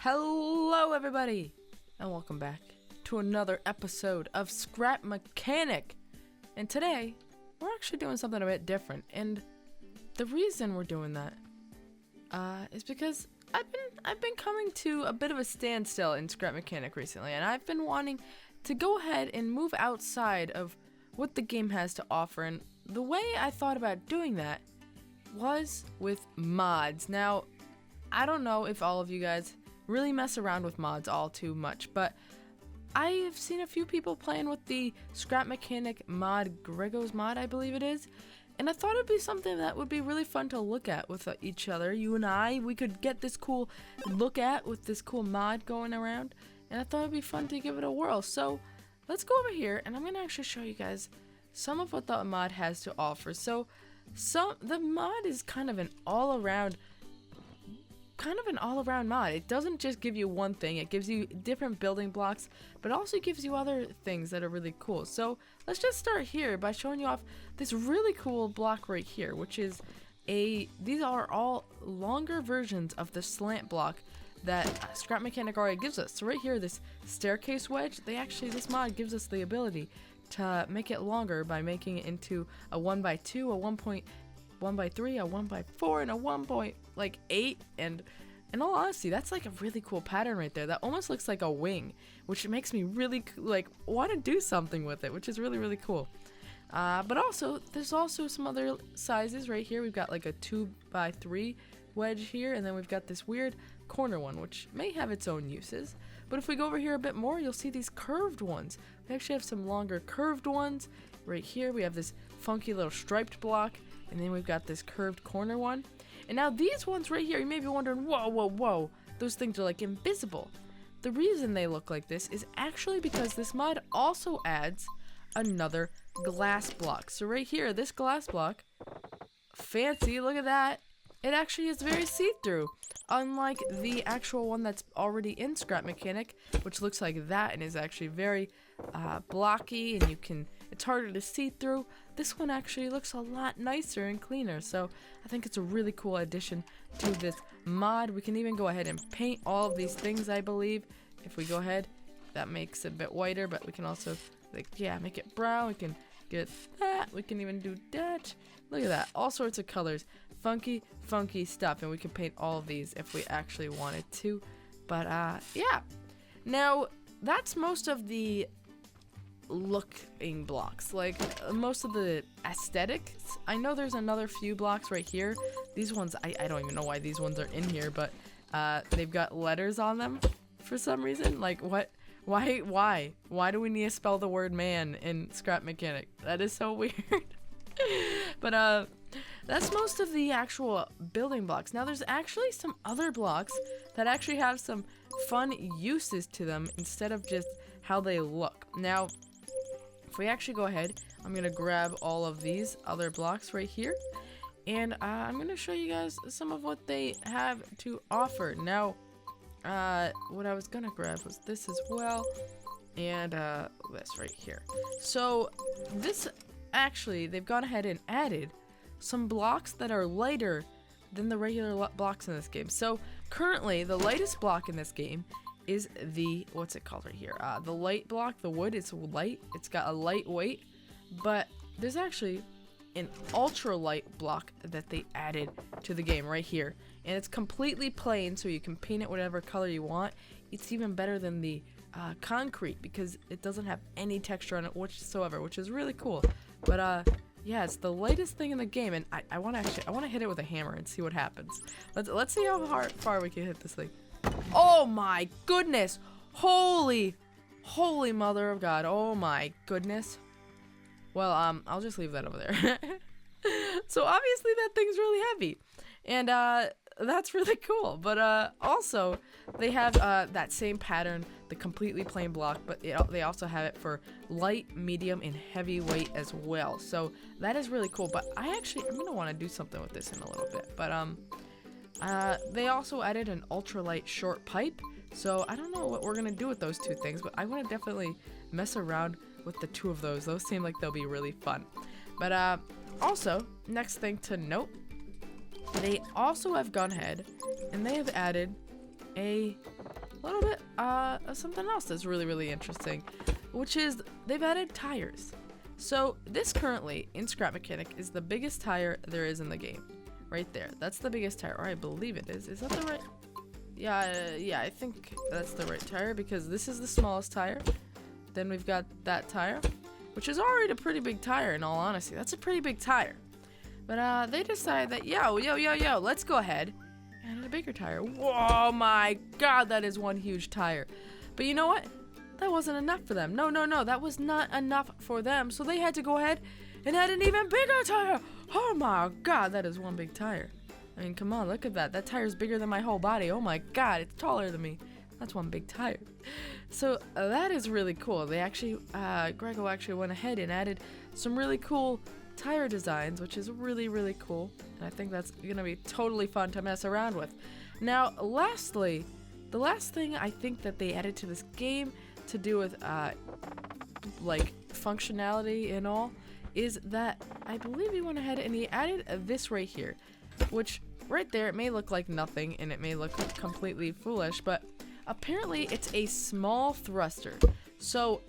Hello everybody, and welcome back to another episode of Scrap Mechanic. And today, we're actually doing something a bit different. And the reason we're doing that is because I've been coming to a bit of a standstill in Scrap Mechanic recently, and I've been wanting to go ahead and move outside of what the game has to offer. And the way I thought about doing that was with mods. Now, I don't know if all of you guys really mess around with mods all too much, but I have seen a few people playing with the Scrap Mechanic mod, Grego's mod, I believe it is, and I thought it'd be something that would be really fun to look at with each other. You and I, we could get this cool look at with this cool mod going around, and I thought it'd be fun to give it a whirl. So let's go over here, and I'm gonna actually show you guys some of what the mod has to offer. So the mod is kind of an all-around mod. It doesn't just give you one thing, it gives you different building blocks, but also gives you other things that are really cool. So let's just start here by showing you off this really cool block right here, which is these are all longer versions of the slant block that Scrap Mechanic already gives us. So right here, this staircase wedge, this mod gives us the ability to make it longer by making it into a 1x2, a 1.1x3, a 1x4, and a 1.8, and in all honesty, that's like a really cool pattern right there. That almost looks like a wing, which makes me really want to do something with it, which is really cool. But also, there's also some other sizes right here. We've got like a 2x3 wedge here, and then we've got this weird corner one, which may have its own uses. But if we go over here a bit more, you'll see these curved ones. We actually have some longer curved ones. Right here, we have this funky little striped block, and then we've got this curved corner one. And now these ones right here, you may be wondering, whoa, those things are like invisible. The reason they look like this is actually because this mod also adds another glass block. So right here, this glass block, fancy, look at that. It actually is very see-through, unlike the actual one that's already in Scrap Mechanic, which looks like that and is actually very blocky, and it's harder to see through. This one actually looks a lot nicer and cleaner, so I think it's a really cool addition to this mod. We can even go ahead and paint all of these things, I believe. If we go ahead, that makes it a bit whiter, but we can also make it brown. We can get that. We can even do that. Look at that, all sorts of colors, funky stuff, and we can paint all of these if we actually wanted to. But yeah, now that's most of the looking blocks, like most of the aesthetics. I know there's another few blocks right here. These ones, I don't even know why these ones are in here, but they've got letters on them for some reason. Like, what? Why do we need to spell the word man in Scrap Mechanic? That is so weird. But that's most of the actual building blocks. Now there's actually some other blocks that actually have some fun uses to them instead of just how they look. Now, if we actually go ahead, I'm gonna grab all of these other blocks right here, and I'm gonna show you guys some of what they have to offer. Now, what I was gonna grab was this as well, and this right here. So this actually, they've gone ahead and added some blocks that are lighter than the regular blocks in this game. So currently, the lightest block in this game is the, what's it called right here? The light block, the wood. It's light. It's got a light weight, but there's actually an ultra light block that they added to the game right here, and it's completely plain, so you can paint it whatever color you want. It's even better than the concrete because it doesn't have any texture on it whatsoever, which is really cool. But yeah, it's the lightest thing in the game, and I want to hit it with a hammer and see what happens. Let's see how far we can hit this thing. Oh my goodness! Holy mother of God! Oh my goodness! Well, I'll just leave that over there. So obviously that thing's really heavy, and that's really cool. But also they have that same pattern, the completely plain block, but they also have it for light, medium, and heavy weight as well. So that is really cool. But I'm gonna want to do something with this in a little bit. But they also added an ultralight short pipe. So I don't know what we're gonna do with those two things, but I want to definitely mess around with the two of those. Those seem like they'll be really fun. But also, next thing to note, they also have gone ahead and they have added a a little bit of something else that's really, really interesting, which is they've added tires. So this currently in Scrap Mechanic is the biggest tire there is in the game. Right there. That's the biggest tire, or I believe it is. Is that the right? Yeah, I think that's the right tire because this is the smallest tire. Then we've got that tire, which is already a pretty big tire in all honesty. That's a pretty big tire. But they decided that, yo, let's go ahead and add a bigger tire. Whoa, my God, that is one huge tire. But you know what? That wasn't enough for them. No, that was not enough for them. So they had to go ahead and add an even bigger tire. Oh my God, that is one big tire. I mean, come on, look at that. That tire is bigger than my whole body. Oh my God, it's taller than me. That's one big tire. So that is really cool. They actually, Grego actually went ahead and added some really cool tire designs, which is really, really cool. And I think that's gonna be totally fun to mess around with. Now, lastly, the last thing I think that they added to this game to do with, like, functionality and all, is that I believe he went ahead and he added this right here, which right there, it may look like nothing and it may look completely foolish, but apparently it's a small thruster. So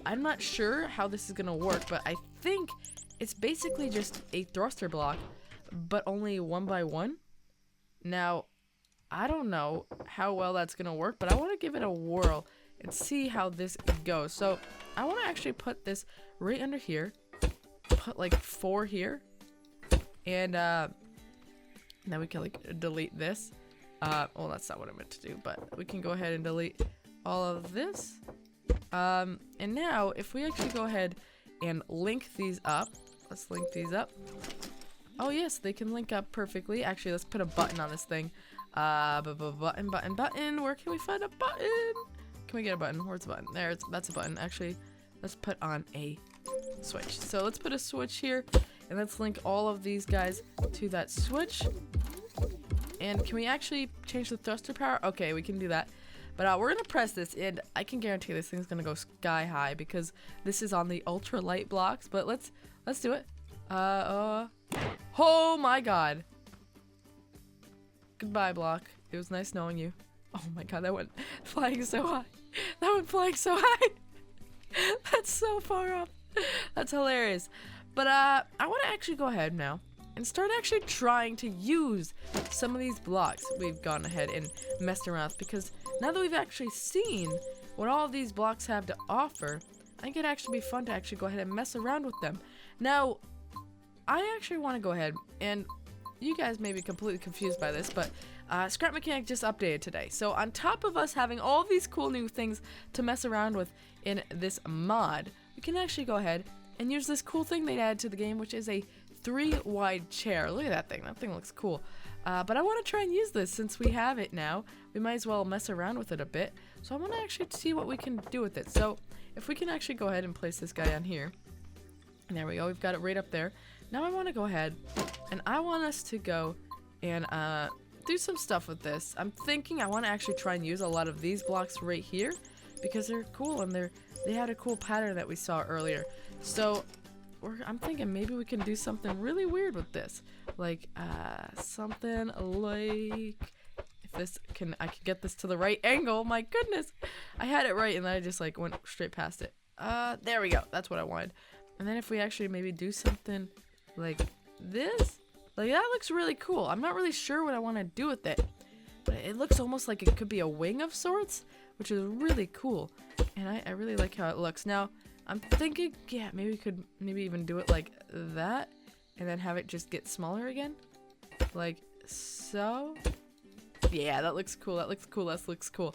I'm not sure how this is gonna work, but I think it's basically just a thruster block, but only 1 by 1. Now, I don't know how well that's gonna work, but I want to give it a whirl and see how this goes. So I want to actually put this right under here. Put like 4 here, and now we can like delete this. Well, that's not what I meant to do, but we can go ahead and delete all of this. And now if we actually go ahead and link these up, let's link these up. Oh yes, they can link up perfectly. Actually, let's put a button on this thing. Button. Where can we find a button? Can we get a button? Where's the button? There, that's a button. Actually, let's put on a switch. So let's put a switch here, and let's link all of these guys to that switch. And can we actually change the thruster power? Okay, we can do that. But we're gonna press this, and I can guarantee this thing's gonna go sky high because this is on the ultra light blocks. But let's do it. Oh my God. Goodbye, block. It was nice knowing you. Oh my God, that went flying so high. That went flying so high. That's so far up. That's hilarious. But I want to actually go ahead now and start actually trying to use some of these blocks we've gone ahead and messed around with, because now that we've actually seen what all of these blocks have to offer, I think it'd actually be fun to actually go ahead and mess around with them. Now, I actually want to go ahead, and you guys may be completely confused by this, but Scrap Mechanic just updated today. So on top of us having all these cool new things to mess around with in this mod, we can actually go ahead and use this cool thing they added to the game, which is a 3-wide chair. Look at that thing. That thing looks cool. But I want to try and use this since we have it now. We might as well mess around with it a bit. So I want to actually see what we can do with it. So if we can actually go ahead and place this guy on here. And there we go. We've got it right up there. Now I want to go ahead and I want us to go and do some stuff with this. I'm thinking I want to actually try and use a lot of these blocks right here because they're cool and they had a cool pattern that we saw earlier. So I'm thinking maybe we can do something really weird with this, like something like I can get this to the right angle. My goodness, I had it right and then I just like went straight past it. There we go. That's what I wanted. And then if we actually maybe do something like this, like that looks really cool. I'm not really sure what I want to do with it, but it looks almost like it could be a wing of sorts, which is really cool. And I really like how it looks. Now, I'm thinking, yeah, maybe we could even do it like that and then have it just get smaller again. Like so. Yeah, that looks cool. That looks cool.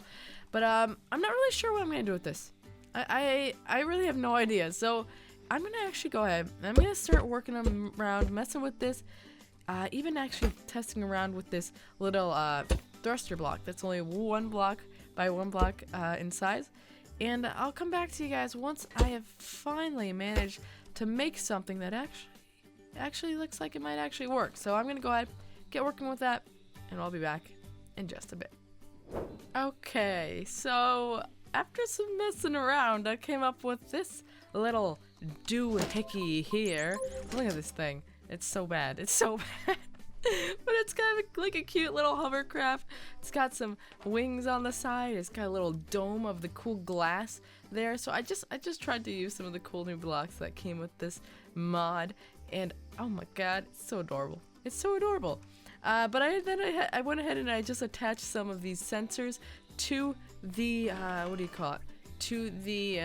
But I'm not really sure what I'm going to do with this. I really have no idea. So I'm going to actually go ahead and I'm going to start working around, messing with this. Even actually testing around with this little thruster block that's only 1 block by 1 block in size. And I'll come back to you guys once I have finally managed to make something that actually looks like it might actually work. So I'm going to go ahead, get working with that, and I'll be back in just a bit. Okay, so after some messing around, I came up with this little doohickey here. Look at this thing. It's so bad. It's so bad. But it's kind of like a cute little hovercraft. It's got some wings on the side. It's got a little dome of the cool glass there. So I just tried to use some of the cool new blocks that came with this mod, and oh my god, it's so adorable. It's so adorable. But I went ahead and I just attached some of these sensors to the what do you call it? To the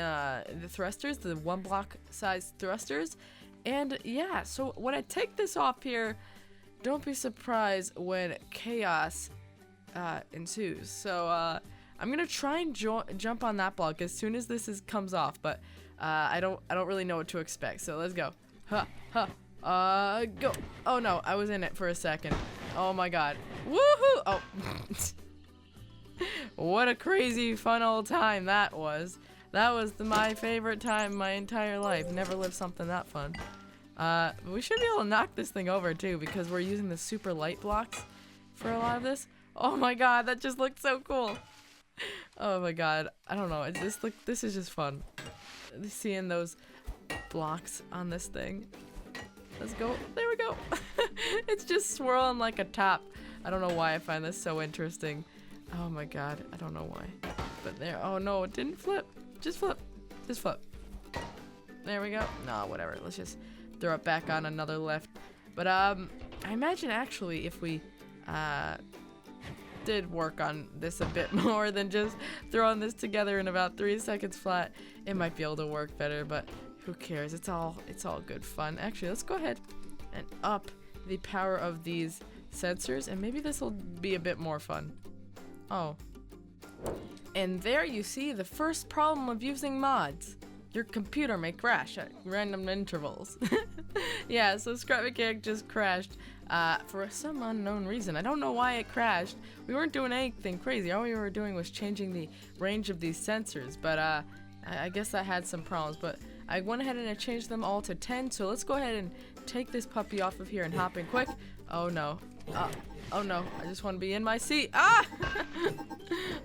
thrusters, the 1 block size thrusters. And yeah, so when I take this off here, don't be surprised when chaos ensues. So I'm gonna try and jump on that block as soon as this comes off, but I don't really know what to expect. So let's go. Go. Oh no, I was in it for a second. Oh my god. Woohoo! Oh. What a crazy fun old time that was. That was my favorite time my entire life. Never lived something that fun. We should be able to knock this thing over too, because we're using the super light blocks for a lot of this. Oh my god, that just looked so cool. Oh my god, I don't know. This is just fun. Seeing those blocks on this thing. Let's go. There we go. It's just swirling like a top. I don't know why I find this so interesting. Oh my god, I don't know why. But there, oh no, it didn't flip. Just flip. Just flip. There we go. No, whatever. Let's just throw it back on another left. But I imagine actually if we did work on this a bit more than just throwing this together in about 3 seconds flat, it might be able to work better, but who cares? It's all good fun. Actually, let's go ahead and up the power of these sensors, and maybe this will be a bit more fun. Oh. And there you see the first problem of using mods. Your computer may crash at random intervals. Yeah, so Scrap Mechanic just crashed for some unknown reason. I don't know why it crashed. We weren't doing anything crazy. All we were doing was changing the range of these sensors, but I guess that had some problems. But I went ahead and I changed them all to 10, so let's go ahead and take this puppy off of here and hop in quick. Oh no. Oh no, I just want to be in my seat. Ah!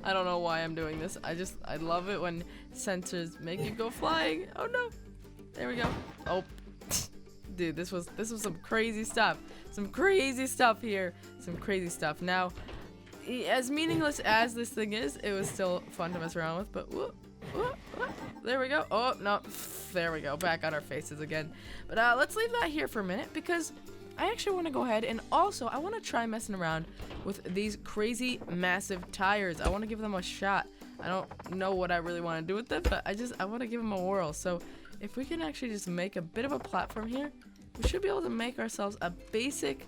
I don't know why I'm doing this. I love it when sensors make you go flying. Oh no. There we go. Oh. Dude, this was some crazy stuff. Some crazy stuff here. Some crazy stuff. Now, as meaningless as this thing is, it was still fun to mess around with, but whoop, whoop, whoop. There we go. Oh, no. There we go. Back on our faces again. But let's leave that here for a minute, because I actually want to go ahead and also I want to try messing around with these crazy massive tires. I want to give them a shot. I don't know what I really want to do with them, but I want to give them a whirl. So if we can actually just make a bit of a platform here, we should be able to make ourselves a basic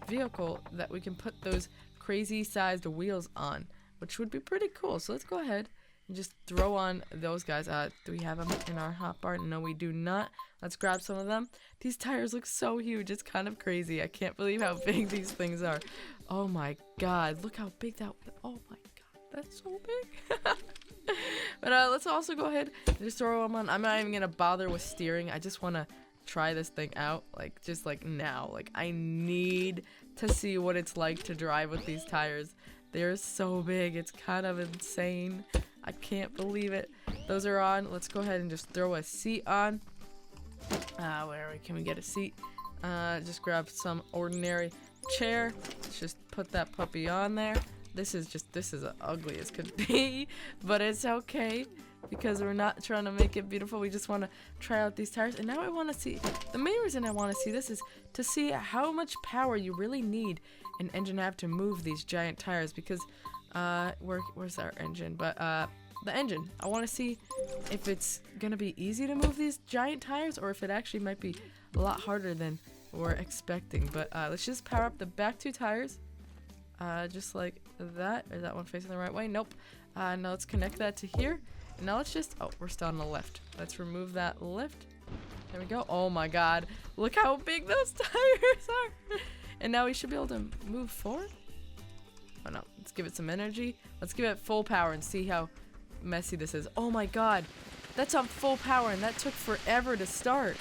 vehicle that we can put those crazy sized wheels on, which would be pretty cool. So let's go ahead and just throw on those guys. Do we have them in our hotbar? No, we do not. Let's grab some of them. These tires look so huge. It's kind of crazy. I can't believe how big these things are. Oh my god. Look how big that. Oh my god. That's so big. But let's also go ahead and just throw them on. I'm not even going to bother with steering. I just want to try this thing out. Just now. I need to see what it's like to drive with these tires. They're so big. It's kind of insane. I can't believe it. Those are on. Let's go ahead and just throw a seat on. Where can we get a seat? Just grab some ordinary chair. Let's just put that puppy on there. This is ugly as could be, but it's okay because we're not trying to make it beautiful. We just want to try out these tires. And now I want to see, the main reason I want to see this is to see how much power you really need an engine to have to move these giant tires, because where's our engine? But the engine, I want to see if it's gonna be easy to move these giant tires or if it actually might be a lot harder than we're expecting. But let's just power up the back 2 tires, just like that. Is that one facing the right way? Nope. Now let's connect that to here. And now let's just, oh, we're still on the left. Let's remove that lift. There we go. Oh my god, look how big those tires are. And now we should be able to move forward. Oh no, let's give it some energy. Let's give it full power and see how messy this is. Oh my god, that's on full power and that took forever to start.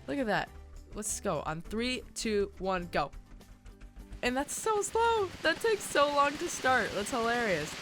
Look at that. Let's go on 3, 2, 1, go. And that's so slow. That takes so long to start. That's hilarious.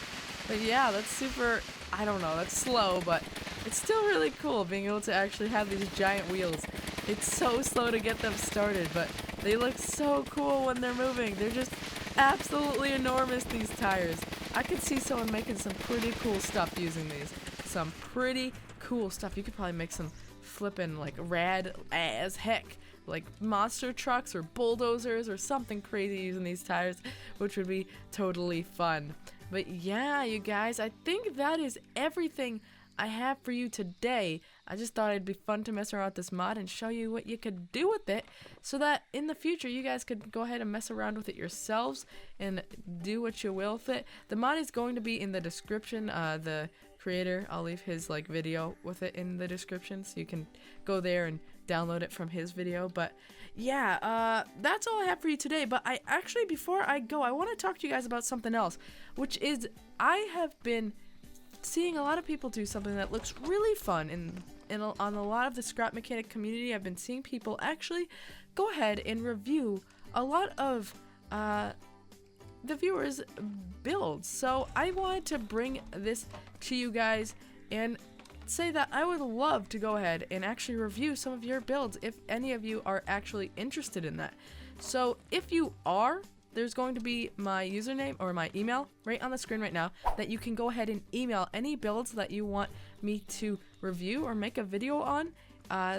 But yeah, that's super, I don't know, that's slow, but it's still really cool being able to actually have these giant wheels. It's so slow to get them started, but They look so cool when they're moving. They're just absolutely enormous, these tires. I could see someone making some pretty cool stuff using these. Some pretty cool stuff. You could probably make some flippin' like rad as heck, like monster trucks or bulldozers or something crazy using these tires, which would be totally fun. But yeah, you guys, I think that is everything I have for you today. I just thought it'd be fun to mess around with this mod and show you what you could do with it, so that in the future you guys could go ahead and mess around with it yourselves and do what you will with it. The mod is going to be in the description. The creator, I'll leave his like video with it in the description, so you can go there and download it from his video. But yeah, that's all I have for you today. But I actually, before I go, I want to talk to you guys about something else, which is I have been seeing a lot of people do something that looks really fun on a lot of the scrap mechanic community. I've been seeing people actually go ahead and review a lot of the viewers' builds. So I wanted to bring this to you guys and say that I would love to go ahead and actually review some of your builds if any of you are actually interested in that. So if you are, there's going to be my username or my email right on the screen right now that you can go ahead and email any builds that you want me to review or make a video on.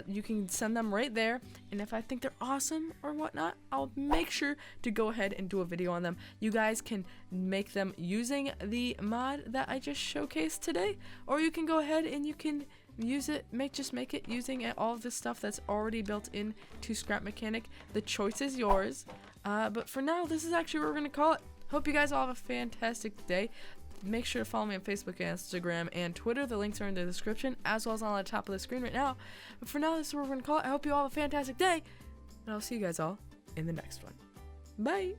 You can send them right there, and if I think they're awesome or whatnot, I'll make sure to go ahead and do a video on them. You guys can make them using the mod that I just showcased today, or you can go ahead and you can use it, just make it using all of the stuff that's already built in to Scrap Mechanic. The choice is yours. But for now, this is actually what we're gonna call it. Hope you guys all have a fantastic day. Make sure to follow me on Facebook, Instagram, and Twitter. The links are in the description, as well as on the top of the screen right now. But for now, this is what we're gonna call it. I hope you all have a fantastic day, and I'll see you guys all in the next one. Bye!